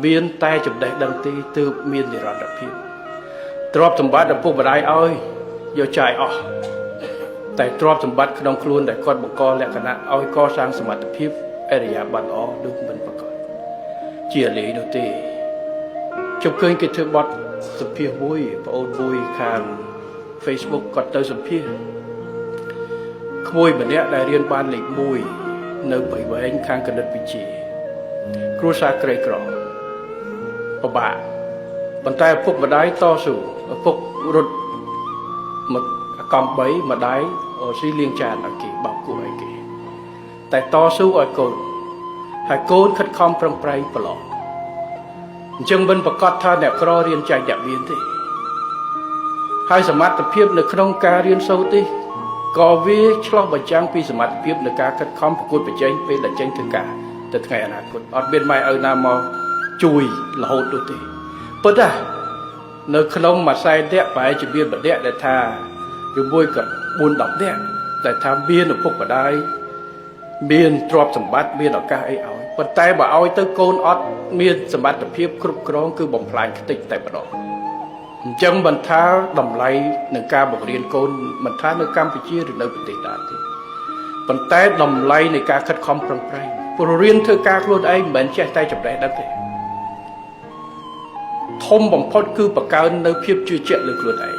មានតែចំណេះដឹងទីទើបមាននិរន្តរភាពទ្រព្យសម្បត្តិដែលពុកម្ដាយឲ្យយកចាយអស់តែទ្រព្យសម្បត្តិក្នុងខ្លួនដែលគាត់បង្កលក្ខណៈឲ្យកសាងសមត្ថភាពអរិយាប័ត្រល្អដូចមិនប្រកបជាលេនោះទេជប់ឃើញគេធ្វើបទសម្ភាសមួយប្អូនមួយខាង Facebook គាត់ទៅសម្ភាសក្មួយម្នាក់ដែលរៀនបានលេខ1នៅបៃវែងខាងគណិតវិទ្យាគ្រួសារក្រីក្រពិបាកប៉ុន្តែឪពុកម្ដាយតស៊ូឪពុករត់មកកំ3ម្ដាយស៊ីលៀងចានឲ្យគេបោកគូឲ្យគេតែតស៊ូឲ្យកូនហើយកូនខិតខំប្រឹងប្រែងប្រឡងអញ្ចឹងមិនប្រកាសថាអ្នកក្ររៀនចែកអ្នកមានទេហើយសមត្ថភាពនៅក្នុងការរៀនសូត្រទេក៏វាឆ្លុះបញ្ចាំងពីសមត្ថភាពនៃការខិតខំប្រកួតប្រជែងពេលដែលចេញធ្វើការទៅថ្ងៃអនាគតអត់មានម៉ែឪណាមកជួយរហូតនោះទេប៉ុន្តែនៅក្នុងមួយខ្សែទៀតប្រហែលជាមានម្នាក់ដែលថាឬមួយក៏4-10នាក់តែថាមានឪពុកម្ដាយមានទ្រព្យសម្បត្តិមានឱកាសអីឲ្យប៉ុន្តែបើឲ្យទៅកូនអត់មានសមត្ថភាពគ្រប់គ្រងគឺបំផ្លាញខ្ទេចតែម្ដងអញ្ចឹងមិនថាតម្លៃនឹងការបង្រៀនកូនមិនថានៅកម្ពុជាឬនៅប្រទេសណាទេប៉ុន្តែតម្លៃនៃការខិតខំប្រឹងប្រែងព្រោះរៀនធ្វើការខ្លួនឯងមិនមែនចេះតែចំណេះដឹងទេធំបំផុតគឺបង្កើននៅភាពជឿជាក់លើខ្លួនឯង